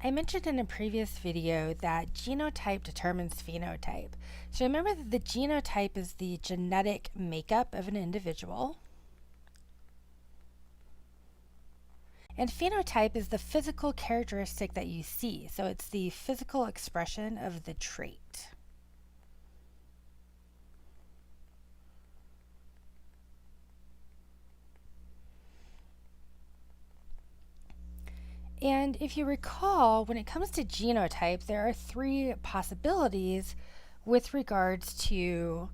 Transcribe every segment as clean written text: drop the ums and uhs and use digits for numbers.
I mentioned in a previous video that genotype determines phenotype. So remember that the genotype is the genetic makeup of an individual, and phenotype is the physical characteristic that you see. So it's the physical expression of the trait. And if you recall, when it comes to genotype, there are three possibilities with regards to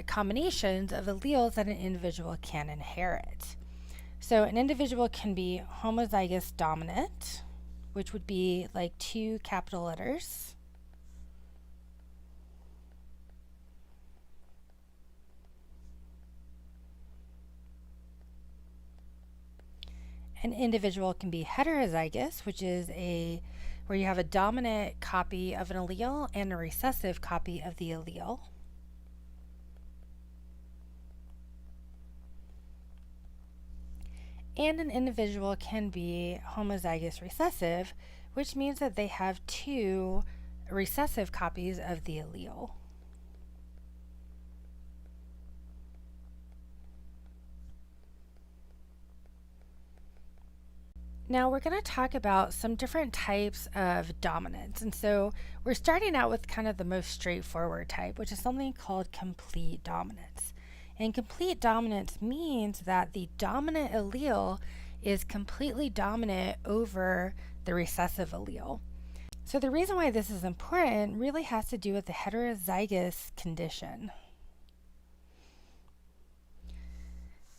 combinations of alleles that an individual can inherit. So an individual can be homozygous dominant, which would be like two capital letters. An individual can be heterozygous, which is where you have a dominant copy of an allele and a recessive copy of the allele. And an individual can be homozygous recessive, which means that they have two recessive copies of the allele. Now we're going to talk about some different types of dominance. And so we're starting out with kind of the most straightforward type, which is something called complete dominance. And complete dominance means that the dominant allele is completely dominant over the recessive allele. So the reason why this is important really has to do with the heterozygous condition.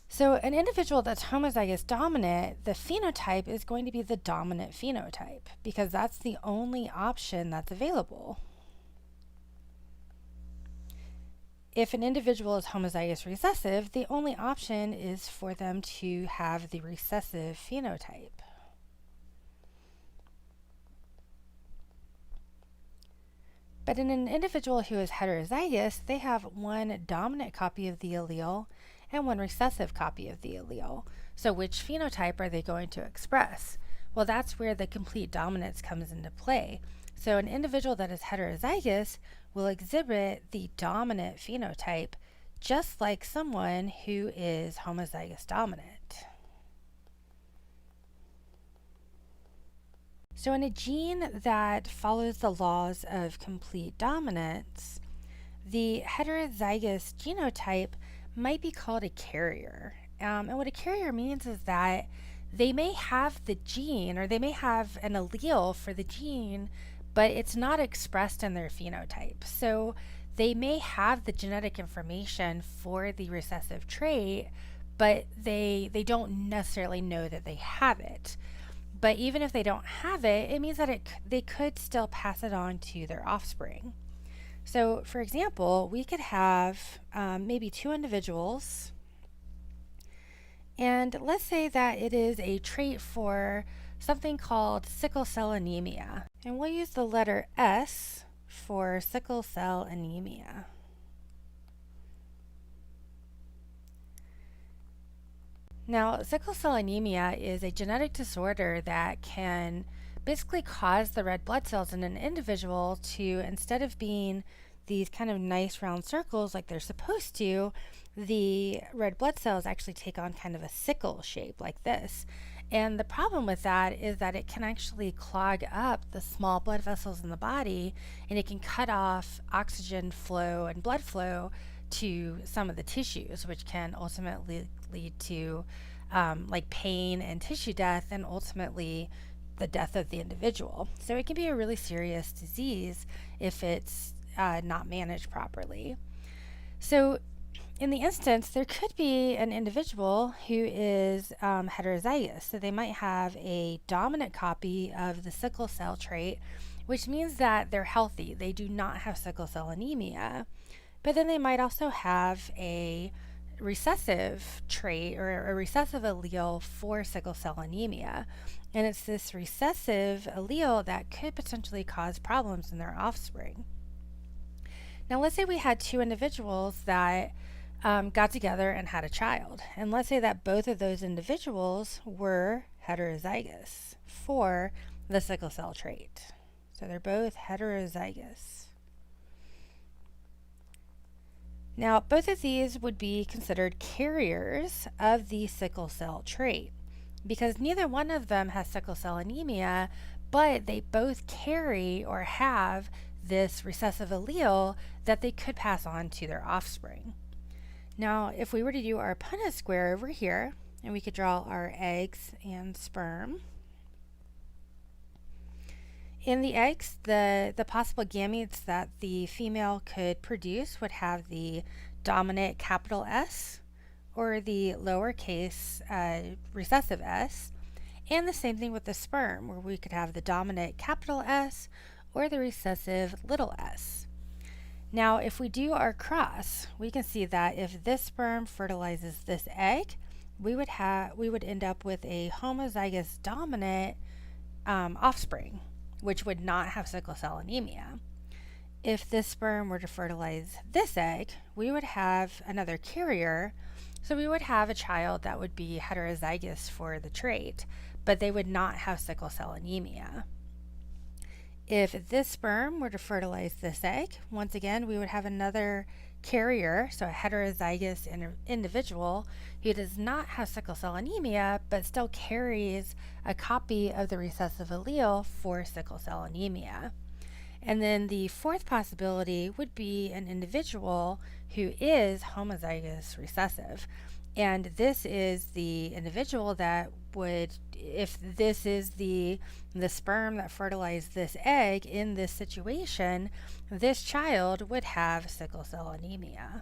So an individual that's homozygous dominant, the phenotype is going to be the dominant phenotype because that's the only option that's available. If an individual is homozygous recessive, the only option is for them to have the recessive phenotype. But in an individual who is heterozygous, they have one dominant copy of the allele and one recessive copy of the allele. So which phenotype are they going to express? Well, that's where the complete dominance comes into play. So an individual that is heterozygous will exhibit the dominant phenotype just like someone who is homozygous dominant. So in a gene that follows the laws of complete dominance, the heterozygous genotype might be called a carrier. And what a carrier means is that they may have the gene or they may have an allele for the gene, but it's not expressed in their phenotype. So they may have the genetic information for the recessive trait, but they don't necessarily know that they have it. But even if they don't have it, it means that they could still pass it on to their offspring. So for example, we could have maybe two individuals, and let's say that it is a trait for something called sickle cell anemia. And we'll use the letter S for sickle cell anemia. Now, sickle cell anemia is a genetic disorder that can basically cause the red blood cells in an individual to, instead of being these kind of nice round circles like they're supposed to, the red blood cells actually take on kind of a sickle shape like this. And the problem with that is that it can actually clog up the small blood vessels in the body, and it can cut off oxygen flow and blood flow to some of the tissues, which can ultimately lead to like pain and tissue death, and ultimately the death of the individual. So it can be a really serious disease if it's not managed properly. So in the instance, there could be an individual who is heterozygous. So they might have a dominant copy of the sickle cell trait, which means that they're healthy. They do not have sickle cell anemia. But then they might also have a recessive trait or a recessive allele for sickle cell anemia. And it's this recessive allele that could potentially cause problems in their offspring. Now, let's say we had two individuals that got together and had a child. And let's say that both of those individuals were heterozygous for the sickle cell trait. So they're both heterozygous. Now, both of these would be considered carriers of the sickle cell trait because neither one of them has sickle cell anemia, but they both carry or have this recessive allele that they could pass on to their offspring. Now, if we were to do our Punnett square over here, and we could draw our eggs and sperm. In the eggs, the possible gametes that the female could produce would have the dominant capital S or the lowercase recessive s, and the same thing with the sperm, where we could have the dominant capital S or the recessive little s. Now, if we do our cross, we can see that if this sperm fertilizes this egg, we would end up with a homozygous dominant offspring, which would not have sickle cell anemia. If this sperm were to fertilize this egg, we would have another carrier, so we would have a child that would be heterozygous for the trait, but they would not have sickle cell anemia. If this sperm were to fertilize this egg, once again, we would have another carrier, so a heterozygous individual who does not have sickle cell anemia, but still carries a copy of the recessive allele for sickle cell anemia. And then the fourth possibility would be an individual who is homozygous recessive. And this is the individual that would, if this is the sperm that fertilized this egg in this situation, this child would have sickle cell anemia.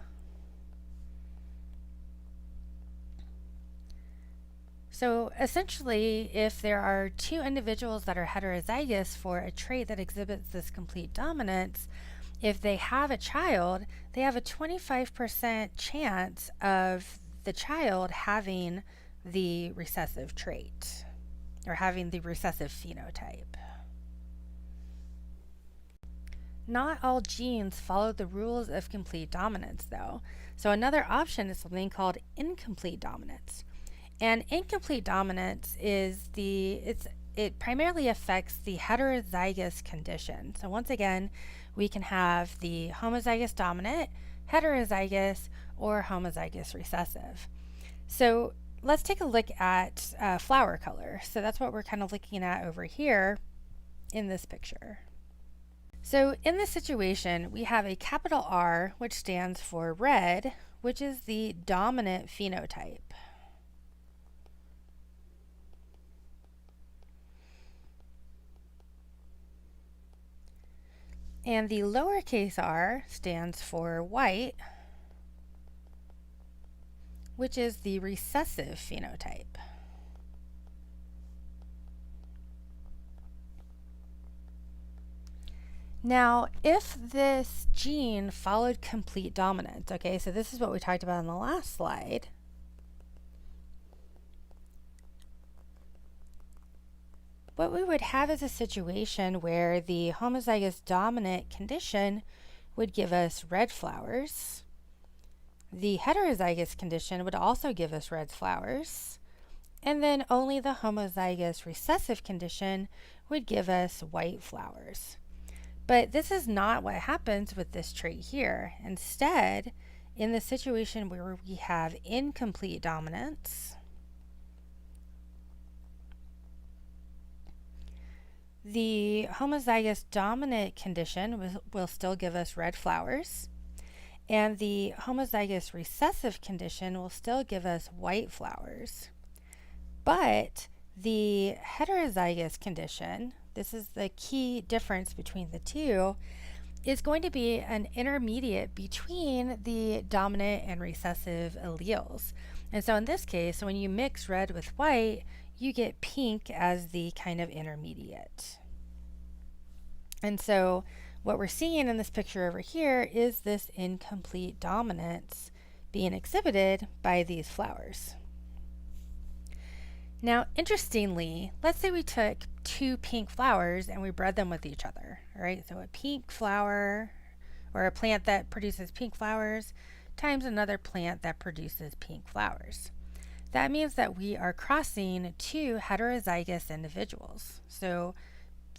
So essentially, if there are two individuals that are heterozygous for a trait that exhibits this complete dominance, if they have a child, they have a 25% chance of the child having the recessive trait or having the recessive phenotype. Not all genes follow the rules of complete dominance, though. So another option is something called incomplete dominance. And incomplete dominance is it primarily affects the heterozygous condition. So once again, we can have the homozygous dominant, heterozygous, or homozygous recessive. So let's take a look at flower color. So that's what we're kind of looking at over here in this picture. So in this situation, we have a capital R, which stands for red, which is the dominant phenotype. And the lowercase r stands for white, which is the recessive phenotype. Now, if this gene followed complete dominance, okay, so this is what we talked about in the last slide. What we would have is a situation where the homozygous dominant condition would give us red flowers. The heterozygous condition would also give us red flowers. And then only the homozygous recessive condition would give us white flowers. But this is not what happens with this trait here. Instead, in the situation where we have incomplete dominance, the homozygous dominant condition will still give us red flowers, and the homozygous recessive condition will still give us white flowers. But the heterozygous condition, this is the key difference between the two, is going to be an intermediate between the dominant and recessive alleles. And so in this case, when you mix red with white, you get pink as the kind of intermediate. And so what we're seeing in this picture over here is this incomplete dominance being exhibited by these flowers. Now, interestingly, let's say we took two pink flowers and we bred them with each other, right? So a pink flower or a plant that produces pink flowers times another plant that produces pink flowers. That means that we are crossing two heterozygous individuals. So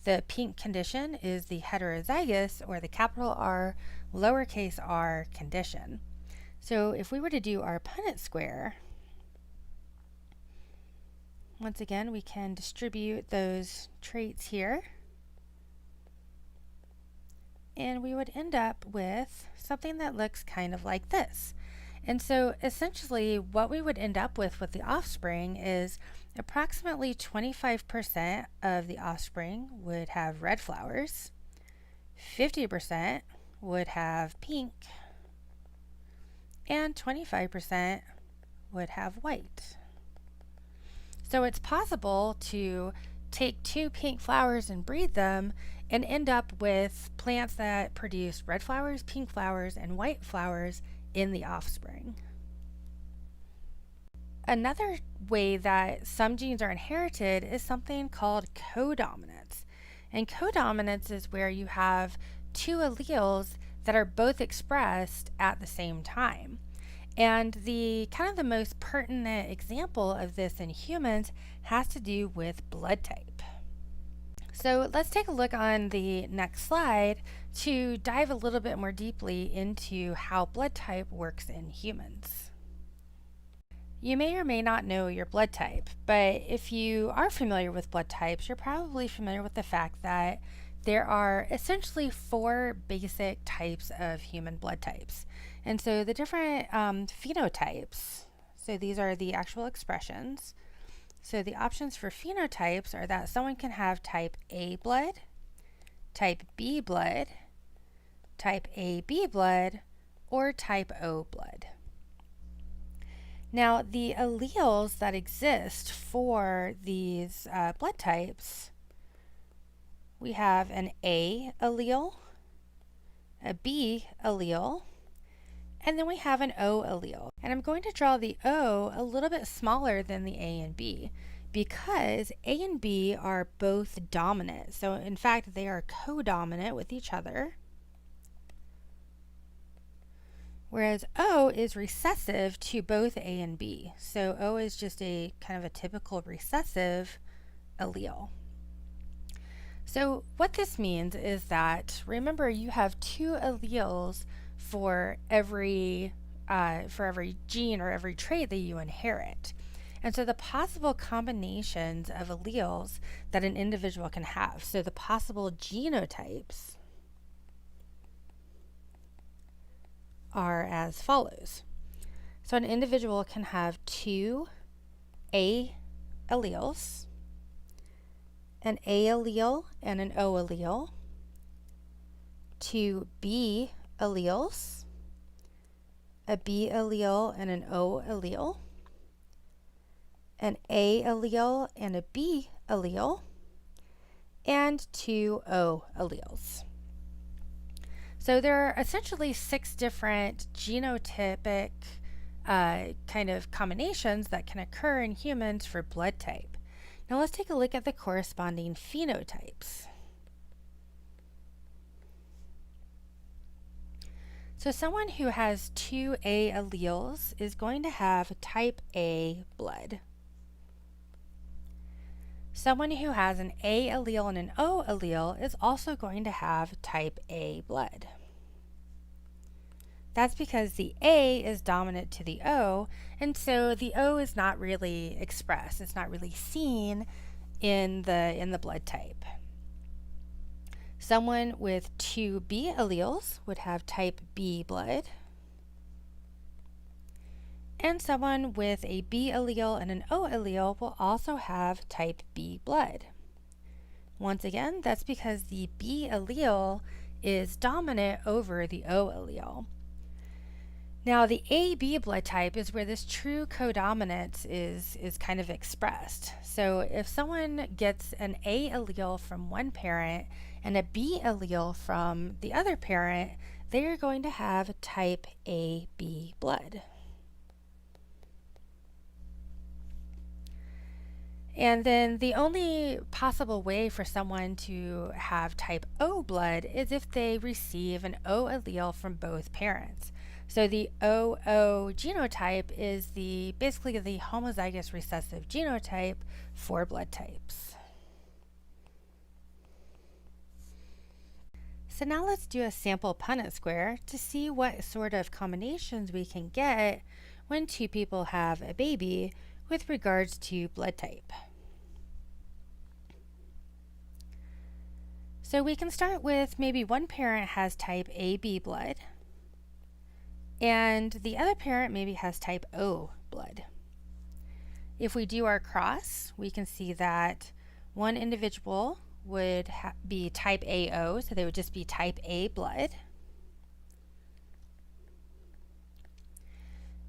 The pink condition is the heterozygous, or the capital R, lowercase r condition. So if we were to do our Punnett square, once again, we can distribute those traits here, and we would end up with something that looks kind of like this. And so essentially what we would end up with the offspring is approximately 25% of the offspring would have red flowers, 50% would have pink, and 25% would have white. So it's possible to take two pink flowers and breed them and end up with plants that produce red flowers, pink flowers, and white flowers in the offspring. Another way that some genes are inherited is something called codominance. And codominance is where you have two alleles that are both expressed at the same time. And the most pertinent example of this in humans has to do with blood type. So let's take a look on the next slide to dive a little bit more deeply into how blood type works in humans. You may or may not know your blood type, but if you are familiar with blood types, you're probably familiar with the fact that there are essentially four basic types of human blood types. And so the different phenotypes, so these are the actual expressions. So the options for phenotypes are that someone can have type A blood, type B blood, type AB blood, or type O blood. Now, the alleles that exist for these blood types, we have an A allele, a B allele, and then we have an O allele. And I'm going to draw the O a little bit smaller than the A and B because A and B are both dominant. So in fact, they are codominant with each other. Whereas O is recessive to both A and B. So O is just a kind of a typical recessive allele. So what this means is that, remember, you have two alleles for every gene or every trait that you inherit. And so the possible combinations of alleles that an individual can have, so the possible genotypes, are as follows. So an individual can have two A alleles, an A allele and an O allele, two B alleles, a B allele and an O allele, an A allele and a B allele, and two O alleles. So there are essentially 6 different genotypic kind of combinations that can occur in humans for blood type. Now let's take a look at the corresponding phenotypes. So someone who has two A alleles is going to have type A blood. Someone who has an A allele and an O allele is also going to have type A blood. That's because the A is dominant to the O, and so the O is not really expressed. It's not really seen in the blood type. Someone with two B alleles would have type B blood. And someone with a B allele and an O allele will also have type B blood. Once again, that's because the B allele is dominant over the O allele. Now, the AB blood type is where this true codominance is kind of expressed. So if someone gets an A allele from one parent and a B allele from the other parent, they are going to have type AB blood. And then the only possible way for someone to have type O blood is if they receive an O allele from both parents. So the OO genotype is basically the homozygous recessive genotype for blood types. So now let's do a sample Punnett square to see what sort of combinations we can get when two people have a baby with regards to blood type. So we can start with maybe one parent has type AB blood and the other parent maybe has type O blood. If we do our cross, we can see that one individual would be type AO, so they would just be type A blood.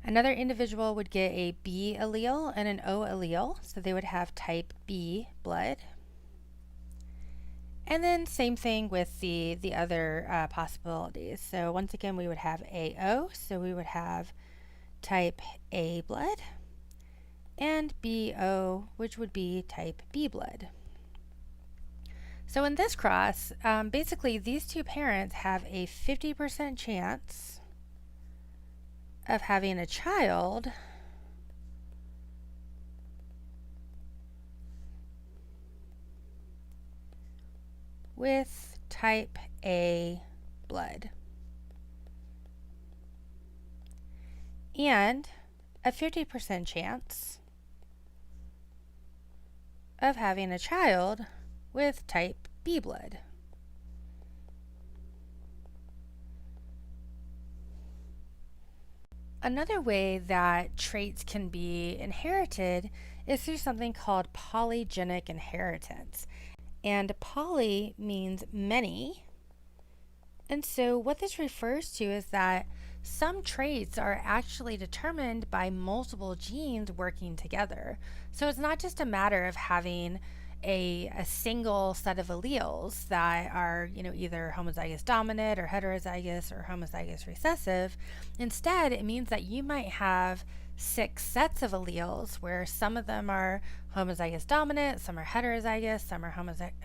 Another individual would get a B allele and an O allele, so they would have type B blood. And then same thing with the other possibilities. So once again, we would have AO, so we would have type A blood, and BO, which would be type B blood. So in this cross, basically these two parents have a 50% chance of having a child with type A blood and a 50% chance of having a child with type B blood. Another way that traits can be inherited is through something called polygenic inheritance. And poly means many. And so what this refers to is that some traits are actually determined by multiple genes working together. So it's not just a matter of having a single set of alleles that are, either homozygous dominant or heterozygous or homozygous recessive. Instead, it means that you might have 6 sets of alleles where some of them are homozygous dominant, some are heterozygous, some are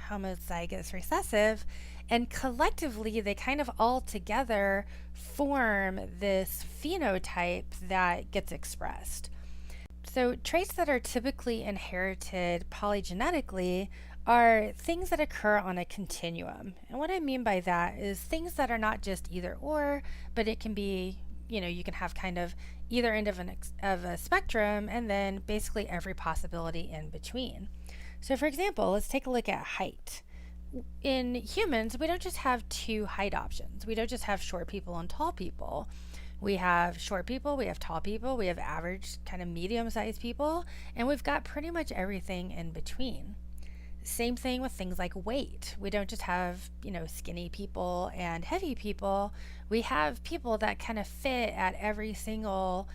homozygous recessive, and collectively they kind of all together form this phenotype that gets expressed. So traits that are typically inherited polygenetically are things that occur on a continuum. And what I mean by that is things that are not just either or, but it can be, you can have kind of either end of a spectrum and then basically every possibility in between. So for example, let's take a look at height. In humans, we don't just have 2 height options. We don't just have short people and tall people. We have short people, we have tall people, we have average, kind of medium-sized people, and we've got pretty much everything in between. Same thing with things like weight. We don't just have, skinny people and heavy people. We have people that kind of fit at every single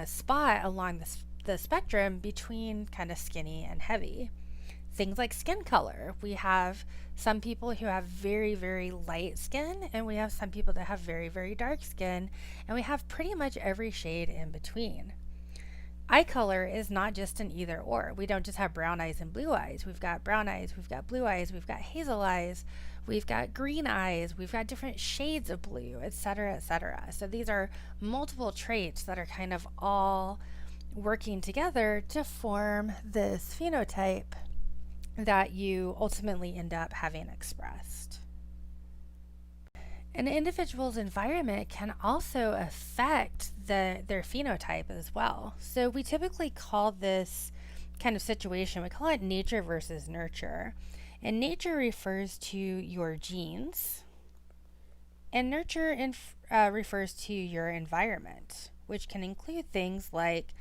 spot along the spectrum between kind of skinny and heavy. Things like skin color. We have some people who have very, very light skin, and we have some people that have very, very dark skin, and we have pretty much every shade in between. Eye color is not just an either or. We don't just have brown eyes and blue eyes. We've got brown eyes, we've got blue eyes, we've got hazel eyes, we've got green eyes, we've got different shades of blue, etc., etc. So these are multiple traits that are kind of all working together to form this phenotype that you ultimately end up having expressed. An individual's environment can also affect their phenotype as well. So we typically call this kind of situation, we call it nature versus nurture. And nature refers to your genes, and nurture refers to your environment, which can include things like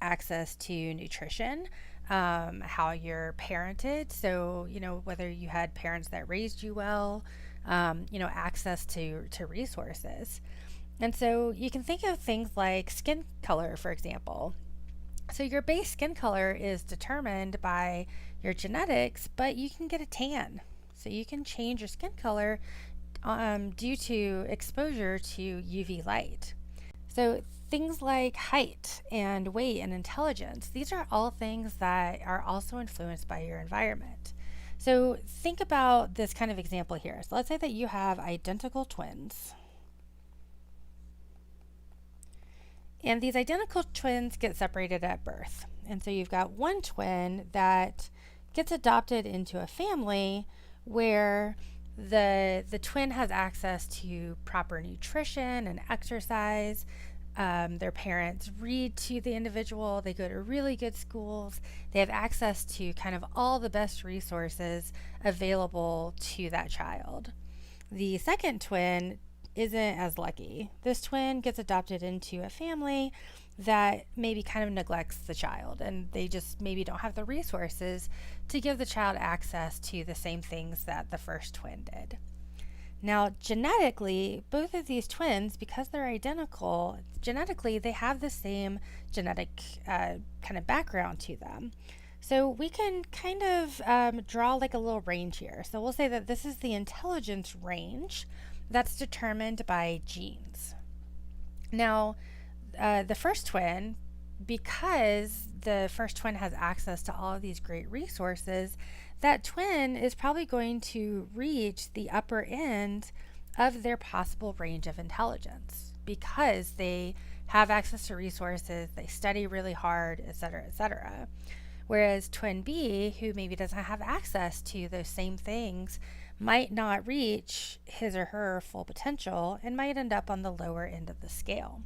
access to nutrition, how you're parented, so whether you had parents that raised you well, access to resources. And so you can think of things like skin color, for example. So your base skin color is determined by your genetics, but you can get a tan. So you can change your skin color due to exposure to UV light. So things like height and weight and intelligence, these are all things that are also influenced by your environment. So think about this kind of example here. So let's say that you have identical twins. And these identical twins get separated at birth. And so you've got one twin that gets adopted into a family where The twin has access to proper nutrition and exercise. Their parents read to the individual. They go to really good schools. They have access to kind of all the best resources available to that child. The second twin isn't as lucky. This twin gets adopted into a family that maybe kind of neglects the child, and they just maybe don't have the resources to give the child access to the same things that the first twin did. Now, genetically, both of these twins, because they're identical, genetically, they have the same genetic kind of background to them. So we can kind of draw like a little range here. So we'll say that this is the intelligence range that's determined by genes. Now, the first twin, because the first twin has access to all of these great resources, that twin is probably going to reach the upper end of their possible range of intelligence because they have access to resources, they study really hard, etc., etc. Whereas twin B, who maybe doesn't have access to those same things, might not reach his or her full potential and might end up on the lower end of the scale.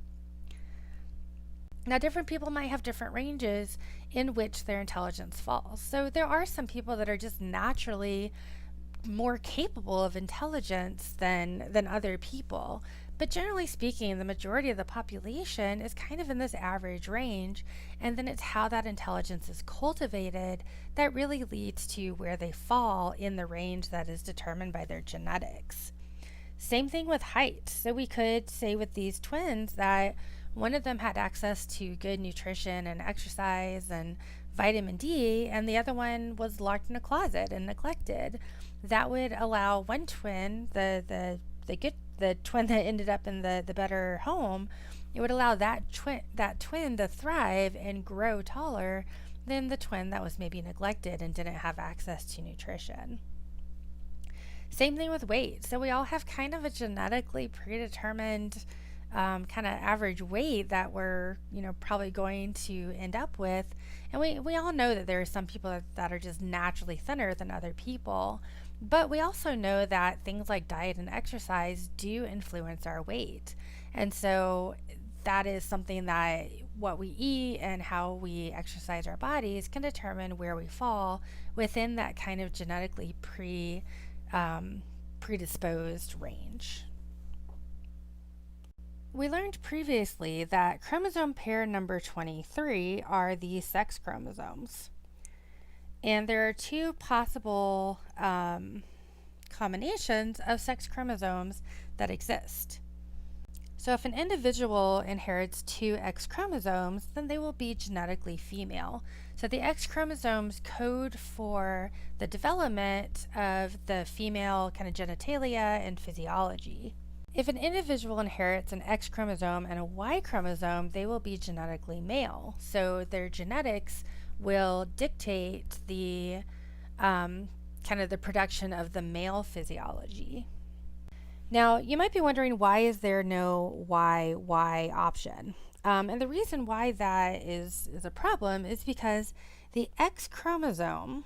Now, different people might have different ranges in which their intelligence falls. So there are some people that are just naturally more capable of intelligence than other people. But generally speaking, the majority of the population is kind of in this average range, and then it's how that intelligence is cultivated that really leads to where they fall in the range that is determined by their genetics. Same thing with height. So we could say with these twins that one of them had access to good nutrition and exercise and vitamin D, and the other one was locked in a closet and neglected. That would allow one twin, the twin that ended up in the better home, it would allow that twin to thrive and grow taller than the twin that was maybe neglected and didn't have access to nutrition. Same thing with weight. So we all have kind of a genetically predetermined kind of average weight that we're probably going to end up with, and we all know that there are some people that are just naturally thinner than other people, but we also know that things like diet and exercise do influence our weight, and so that is something that what we eat and how we exercise our bodies can determine where we fall within that kind of genetically predisposed range. We learned previously that chromosome pair number 23 are the sex chromosomes. And there are two possible combinations of sex chromosomes that exist. So if an individual inherits two X chromosomes, then they will be genetically female. So the X chromosomes code for the development of the female kind of genitalia and physiology. If an individual inherits an X chromosome and a Y chromosome, they will be genetically male. So their genetics will dictate the kind of the production of the male physiology. Now, you might be wondering, why is there no YY option? And the reason why that is a problem is because the X chromosome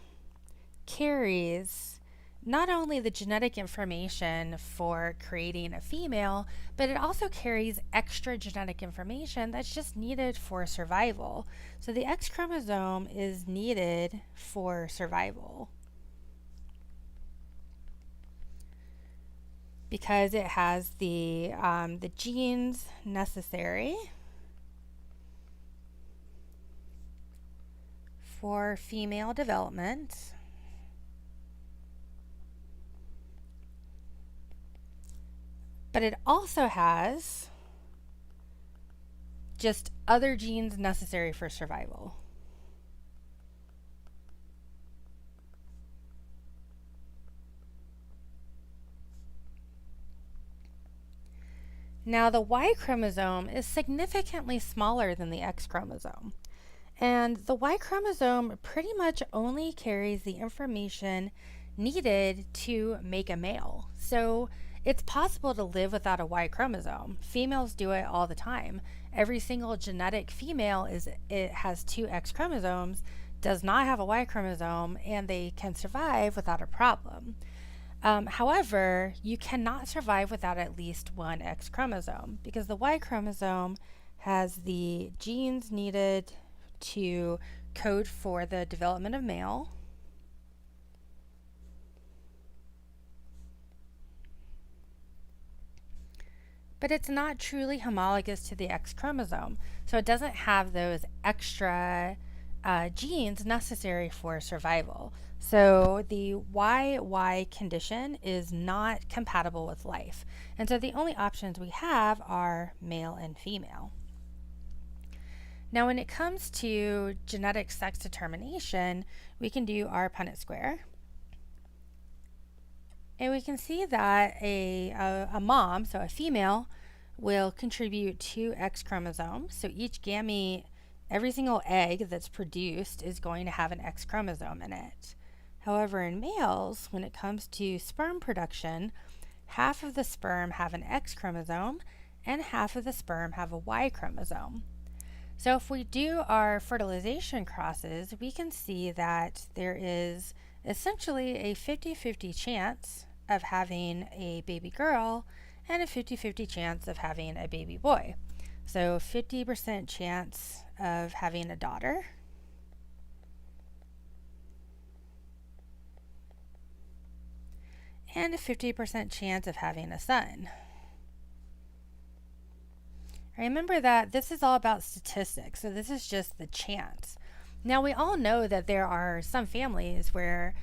carries not only the genetic information for creating a female, but it also carries extra genetic information that's just needed for survival. So the X chromosome is needed for survival because it has the genes necessary for female development. But it also has just other genes necessary for survival. Now, the Y chromosome is significantly smaller than the X chromosome. And the Y chromosome pretty much only carries the information needed to make a male. So it's possible to live without a Y chromosome. Females do it all the time. Every single genetic female has two X chromosomes, does not have a Y chromosome, and they can survive without a problem. However, you cannot survive without at least one X chromosome because the Y chromosome has the genes needed to code for the development of male. But it's not truly homologous to the X chromosome, so it doesn't have those extra genes necessary for survival. So the YY condition is not compatible with life. And so the only options we have are male and female. Now, when it comes to genetic sex determination, we can do our Punnett square. And we can see that a mom, so a female, will contribute 2 X chromosomes. So each gamete, every single egg that's produced is going to have an X chromosome in it. However, in males, when it comes to sperm production, half of the sperm have an X chromosome and half of the sperm have a Y chromosome. So if we do our fertilization crosses, we can see that there is essentially a 50-50 chance of having a baby girl and a 50-50 chance of having a baby boy. So 50% chance of having a daughter and a 50% chance of having a son. Remember that this is all about statistics, so this is just the chance. Now, we all know that there are some families where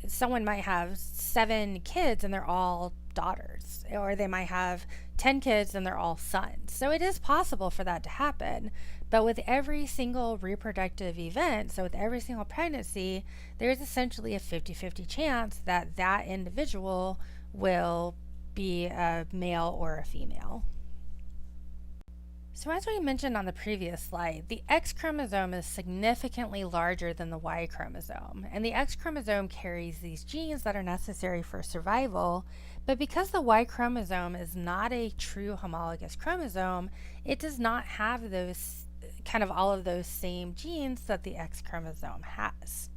someone might have 7 kids and they're all daughters, or they might have 10 kids and they're all sons. So it is possible for that to happen. But with every single reproductive event, so with every single pregnancy, there's essentially a 50-50 chance that that individual will be a male or a female. So as we mentioned on the previous slide, the X chromosome is significantly larger than the Y chromosome, and the X chromosome carries these genes that are necessary for survival, but because the Y chromosome is not a true homologous chromosome, it does not have those all of those same genes that the X chromosome has.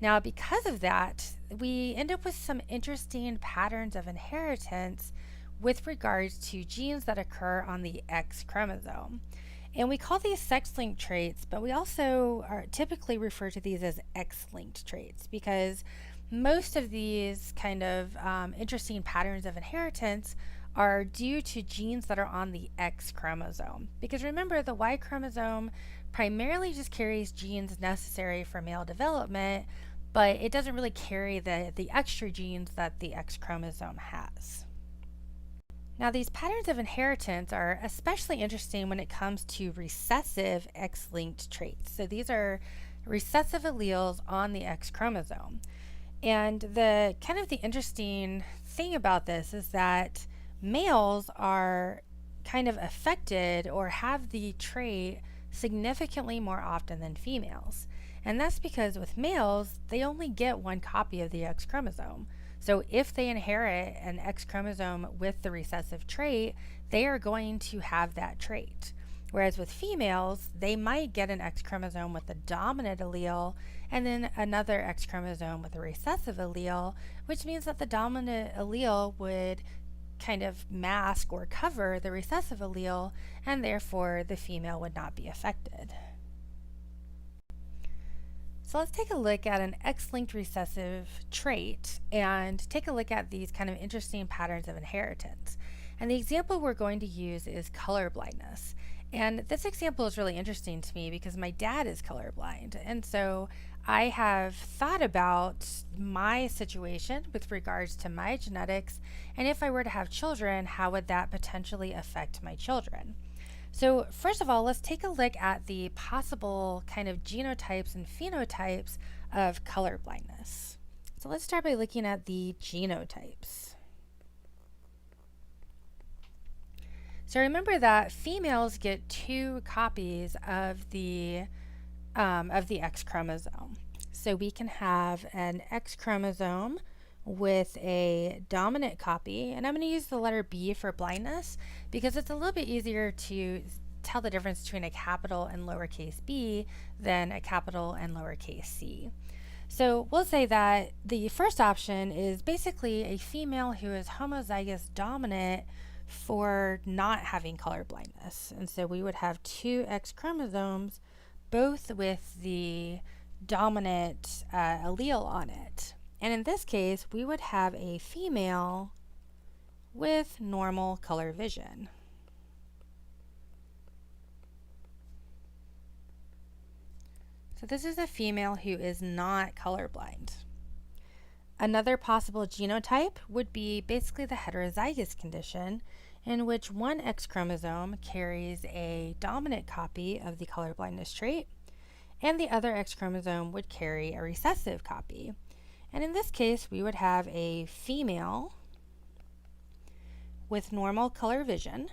Now, because of that, we end up with some interesting patterns of inheritance with regards to genes that occur on the X chromosome. And we call these sex-linked traits, but we also typically refer to these as X-linked traits because most of these interesting patterns of inheritance are due to genes that are on the X chromosome. Because remember, the Y chromosome primarily just carries genes necessary for male development, but it doesn't really carry the extra genes that the X chromosome has. Now, these patterns of inheritance are especially interesting when it comes to recessive X-linked traits. So these are recessive alleles on the X chromosome. And the interesting thing about this is that males are affected or have the trait significantly more often than females. And that's because with males, they only get 1 copy of the X chromosome. So if they inherit an X chromosome with the recessive trait, they are going to have that trait. Whereas with females, they might get an X chromosome with the dominant allele and then another X chromosome with a recessive allele, which means that the dominant allele would mask or cover the recessive allele, and therefore the female would not be affected. So let's take a look at an X-linked recessive trait and take a look at these interesting patterns of inheritance. And the example we're going to use is color blindness. And this example is really interesting to me because my dad is colorblind. And so I have thought about my situation with regards to my genetics, and if I were to have children, how would that potentially affect my children? So first of all, let's take a look at the possible genotypes and phenotypes of color blindness. So let's start by looking at the genotypes. So remember that females get 2 copies of the X chromosome. So we can have an X chromosome with a dominant copy, and I'm going to use the letter B for blindness because it's a little bit easier to tell the difference between a capital and lowercase b than a capital and lowercase c. So we'll say that the first option is basically a female who is homozygous dominant for not having color blindness. And so we would have two X chromosomes, both with the dominant allele on it. And in this case, we would have a female with normal color vision. So this is a female who is not colorblind. Another possible genotype would be basically the heterozygous condition, in which one X chromosome carries a dominant copy of the colorblindness trait, and the other X chromosome would carry a recessive copy. And in this case, we would have a female with normal color vision,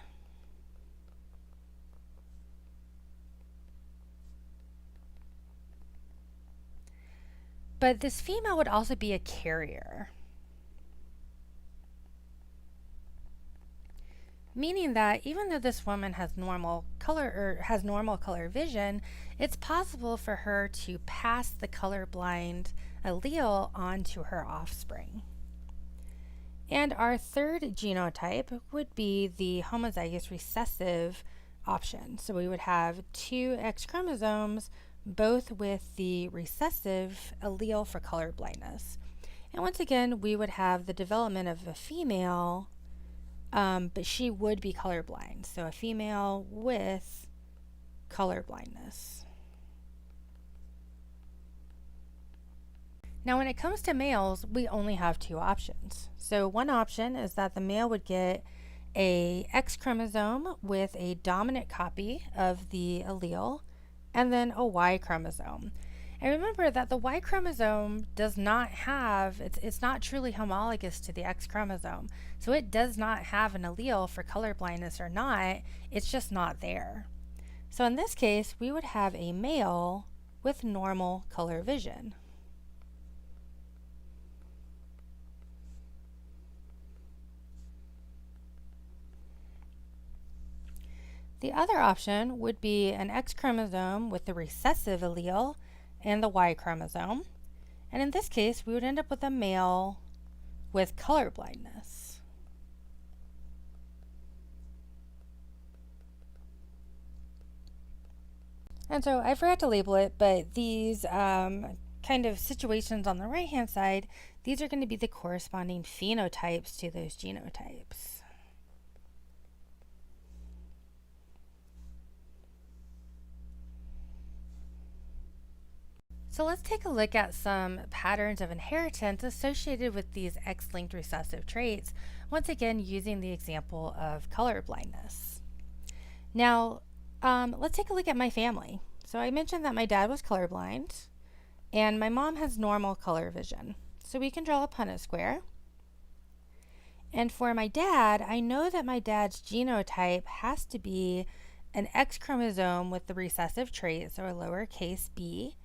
but this female would also be a carrier, meaning that even though this woman has normal color vision, it's possible for her to pass the colorblind allele on to her offspring. And our third genotype would be the homozygous recessive option. So we would have two X chromosomes, both with the recessive allele for color blindness. And once again, we would have the development of a female, but she would be colorblind. So a female with color blindness. Now, when it comes to males, we only have two options. So one option is that the male would get a X chromosome with a dominant copy of the allele, and then a Y chromosome. And remember that the Y chromosome does not have, it's not truly homologous to the X chromosome. So it does not have an allele for color blindness or not, it's just not there. So in this case, we would have a male with normal color vision. The other option would be an X chromosome with the recessive allele and the Y chromosome. And in this case, we would end up with a male with color blindness. And so I forgot to label it, but these kind of situations on the right-hand side, these are going to be the corresponding phenotypes to those genotypes. So let's take a look at some patterns of inheritance associated with these X-linked recessive traits, once again using the example of color blindness. Now, let's take a look at my family. So I mentioned that my dad was colorblind, and my mom has normal color vision. So we can draw a Punnett square. And for my dad, I know that my dad's genotype has to be an X chromosome with the recessive trait, so a lowercase b,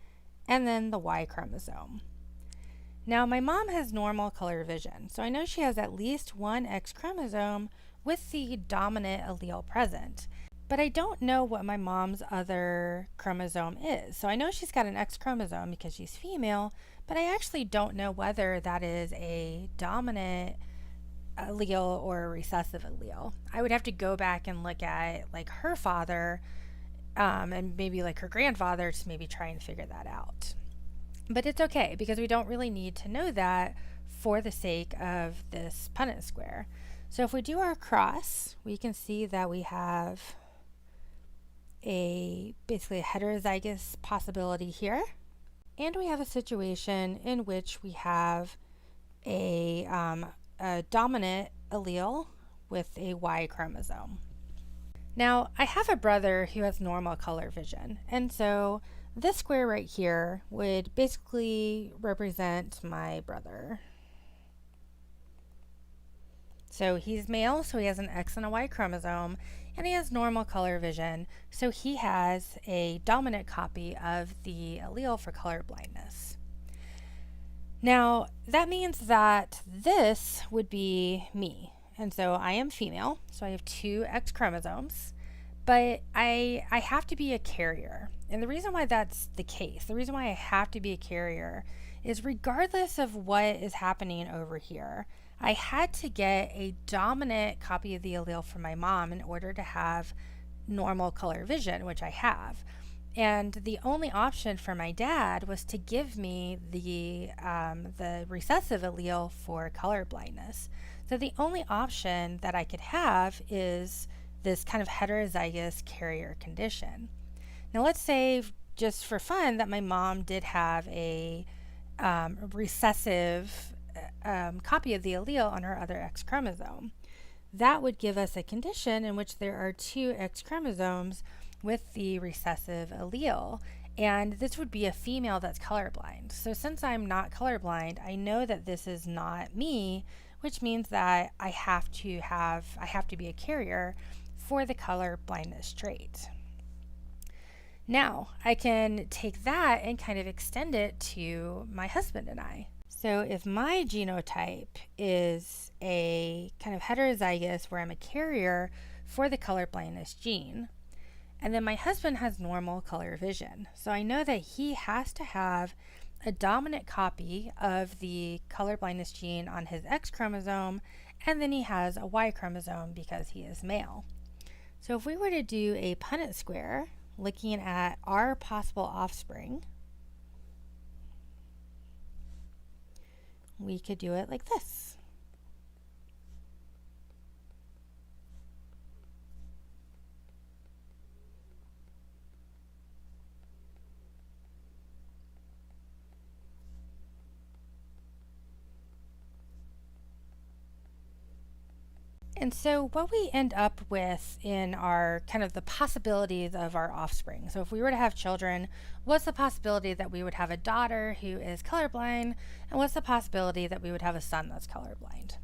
and then the Y chromosome. Now my mom has normal color vision, so I know she has at least one X chromosome with the dominant allele present, but I don't know what my mom's other chromosome is. So I know she's got an X chromosome because she's female, but I actually don't know whether that is a dominant allele or a recessive allele. I would have to go back and look at like her father and maybe like her grandfather to maybe try and figure that out. But it's okay because we don't really need to know that for the sake of this Punnett square. So if we do our cross, we can see that we have basically a heterozygous possibility here. And we have a situation in which we have a dominant allele with a Y chromosome. Now, I have a brother who has normal color vision, and so this square right here would basically represent my brother. So he's male, so he has an X and a Y chromosome, and he has normal color vision, so he has a dominant copy of the allele for color blindness. Now, that means that this would be me. And so I am female, so I have two X chromosomes, but I have to be a carrier. And the reason why that's the case, the reason why I have to be a carrier is regardless of what is happening over here, I had to get a dominant copy of the allele from my mom in order to have normal color vision, which I have. And the only option for my dad was to give me the recessive allele for color blindness. So the only option that I could have is this kind of heterozygous carrier condition. Now let's say, just for fun, that my mom did have a recessive copy of the allele on her other X chromosome. That would give us a condition in which there are two X chromosomes with the recessive allele, and this would be a female that's colorblind. So since I'm not colorblind, I know that this is not me, which means that I have to be a carrier for the color blindness trait. Now, I can take that and kind of extend it to my husband and I. So if my genotype is a kind of heterozygous where I'm a carrier for the color blindness gene, and then my husband has normal color vision. So I know that he has to have a dominant copy of the color blindness gene on his X chromosome, and then he has a Y chromosome because he is male. So if we were to do a Punnett square, looking at our possible offspring, we could do it like this. And so what we end up with in our kind of the possibilities of our offspring. So if we were to have children, what's the possibility that we would have a daughter who is colorblind, and what's the possibility that we would have a son that's colorblind?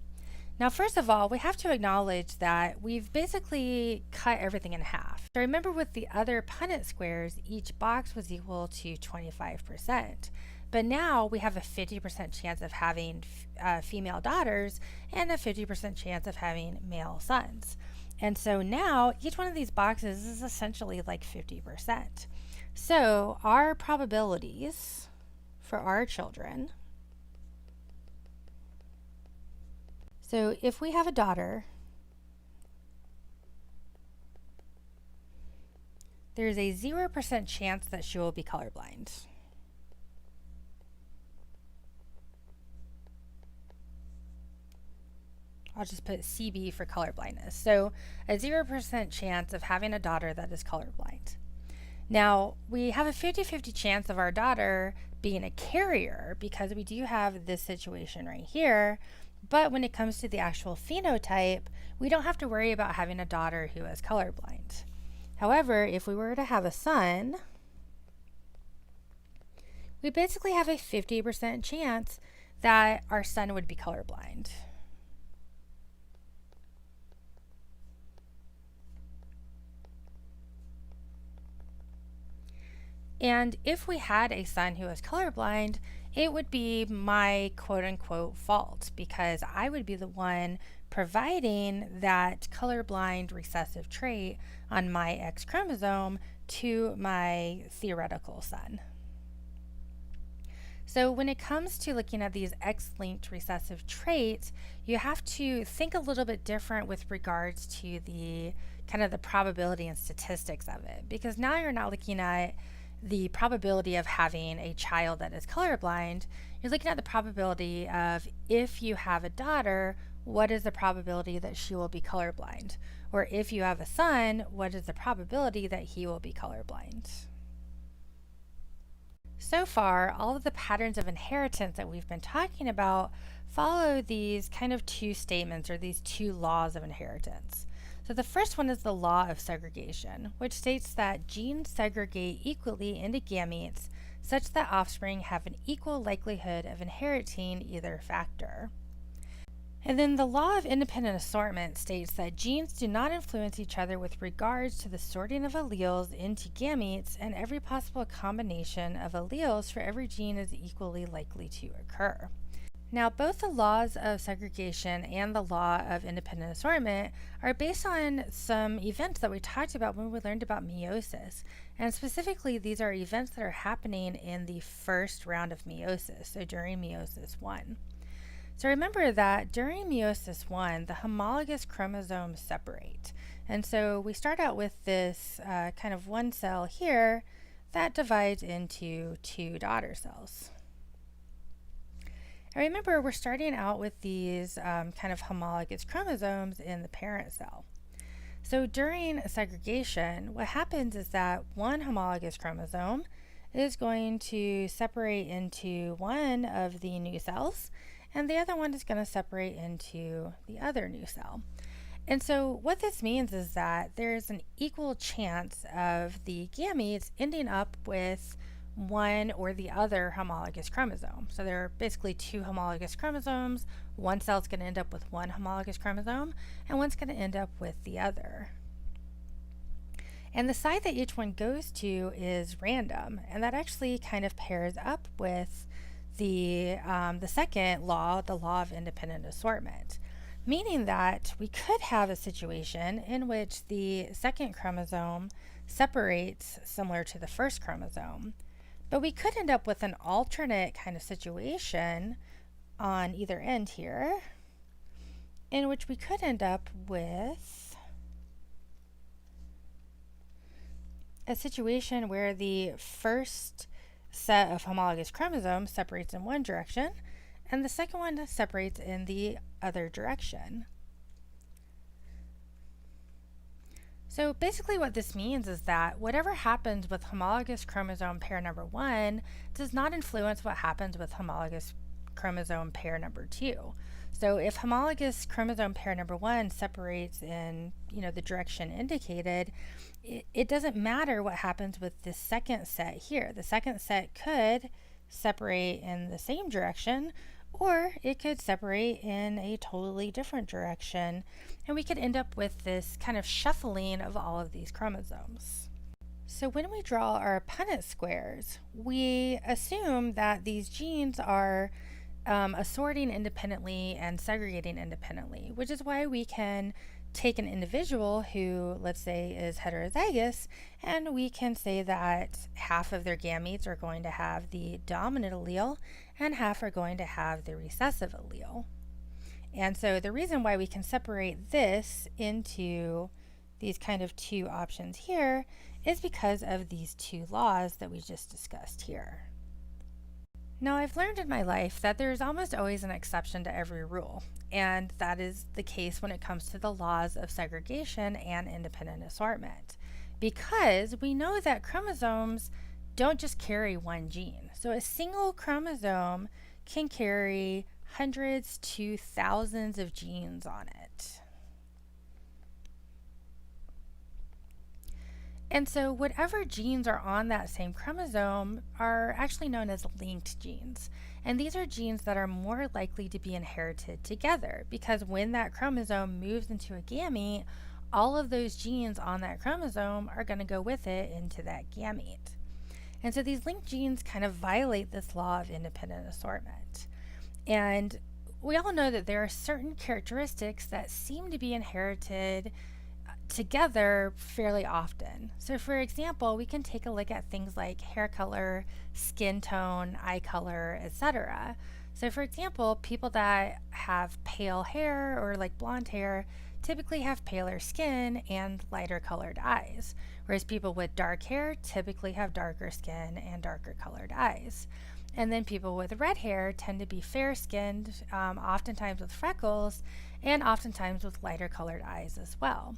Now, first of all, we have to acknowledge that we've basically cut everything in half. So remember, with the other Punnett squares, each box was equal to 25%. But now we have a 50% chance of having female daughters and a 50% chance of having male sons. And so now each one of these boxes is essentially like 50%. So our probabilities for our children, so if we have a daughter, there's a 0% chance that she will be colorblind. I'll just put CB for color blindness. So a 0% chance of having a daughter that is colorblind. Now, we have a 50-50 chance of our daughter being a carrier because we do have this situation right here. But when it comes to the actual phenotype, we don't have to worry about having a daughter who is colorblind. However, if we were to have a son, we basically have a 50% chance that our son would be colorblind. And if we had a son who was colorblind, it would be my quote-unquote fault because I would be the one providing that colorblind recessive trait on my X chromosome to my theoretical son. So when it comes to looking at these X-linked recessive traits, you have to think a little bit different with regards to the kind of the probability and statistics of it, because now you're not looking at the probability of having a child that is colorblind. You're looking at the probability of, if you have a daughter, what is the probability that she will be colorblind? Or if you have a son, what is the probability that he will be colorblind? So far, all of the patterns of inheritance that we've been talking about follow these kind of two statements, or these two laws of inheritance. So the first one is the law of segregation, which states that genes segregate equally into gametes such that offspring have an equal likelihood of inheriting either factor. And then the law of independent assortment states that genes do not influence each other with regards to the sorting of alleles into gametes, and every possible combination of alleles for every gene is equally likely to occur. Now, both the laws of segregation and the law of independent assortment are based on some events that we talked about when we learned about meiosis. And specifically, these are events that are happening in the first round of meiosis, so during meiosis 1. So remember that during meiosis 1, the homologous chromosomes separate. And so we start out with this kind of one cell here that divides into two daughter cells. And remember, we're starting out with these kind of homologous chromosomes in the parent cell. So during segregation, what happens is that one homologous chromosome is going to separate into one of the new cells, and the other one is going to separate into the other new cell. And so what this means is that there's an equal chance of the gametes ending up with one or the other homologous chromosome. So there are basically two homologous chromosomes. One cell's going to end up with one homologous chromosome, and one's going to end up with the other. And the side that each one goes to is random, and that actually kind of pairs up with the second law, the law of independent assortment, meaning that we could have a situation in which the second chromosome separates similar to the first chromosome. But we could end up with an alternate kind of situation on either end here, in which we could end up with a situation where the first set of homologous chromosomes separates in one direction, and the second one separates in the other direction. So basically what this means is that whatever happens with homologous chromosome pair number 1 does not influence what happens with homologous chromosome pair number 2. So if homologous chromosome pair number 1 separates in, the direction indicated, it doesn't matter what happens with the second set here. The second set could separate in the same direction, or it could separate in a totally different direction, and we could end up with this kind of shuffling of all of these chromosomes. So when we draw our Punnett squares, we assume that these genes are assorting independently and segregating independently, which is why we can take an individual who, let's say, is heterozygous, and we can say that half of their gametes are going to have the dominant allele and half are going to have the recessive allele. And so the reason why we can separate this into these kind of two options here is because of these two laws that we just discussed here. Now, I've learned in my life that there's almost always an exception to every rule, and that is the case when it comes to the laws of segregation and independent assortment, because we know that chromosomes don't just carry one gene. So a single chromosome can carry hundreds to thousands of genes on it. And so whatever genes are on that same chromosome are actually known as linked genes. And these are genes that are more likely to be inherited together, because when that chromosome moves into a gamete, all of those genes on that chromosome are going to go with it into that gamete. And so these linked genes kind of violate this law of independent assortment. And we all know that there are certain characteristics that seem to be inherited together fairly often. So for example, we can take a look at things like hair color, skin tone, eye color, etc. So for example, people that have pale hair or like blonde hair typically have paler skin and lighter colored eyes, whereas people with dark hair typically have darker skin and darker colored eyes. And then people with red hair tend to be fair-skinned, oftentimes with freckles, and oftentimes with lighter colored eyes as well.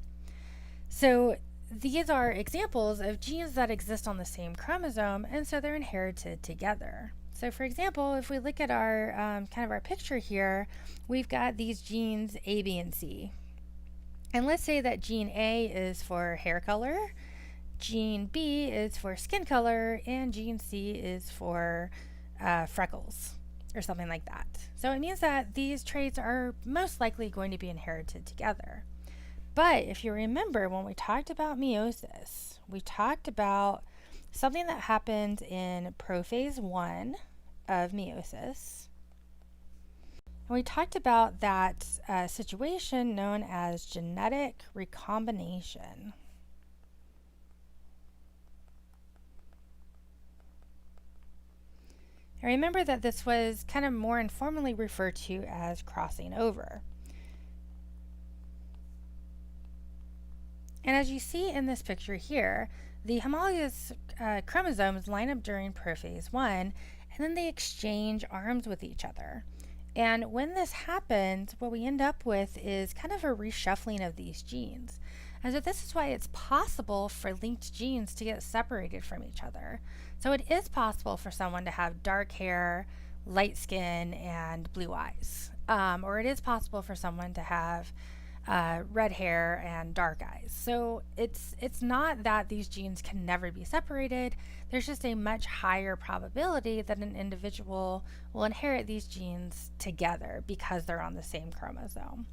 So these are examples of genes that exist on the same chromosome, and so they're inherited together. So for example, if we look at our kind of our picture here, we've got these genes A, B, and C. And let's say that gene A is for hair color, gene B is for skin color, and gene C is for freckles or something like that. So it means that these traits are most likely going to be inherited together. But if you remember, when we talked about meiosis, we talked about something that happens in prophase 1 of meiosis. And we talked about that situation known as genetic recombination. And remember that this was kind of more informally referred to as crossing over. And as you see in this picture here, the homologous chromosomes line up during prophase 1, and then they exchange arms with each other. And when this happens, what we end up with is kind of a reshuffling of these genes. And so this is why it's possible for linked genes to get separated from each other. So it is possible for someone to have dark hair, light skin, and blue eyes. Or it is possible for someone to have red hair and dark eyes. So it's not that these genes can never be separated. There's just a much higher probability that an individual will inherit these genes together because they're on the same chromosome.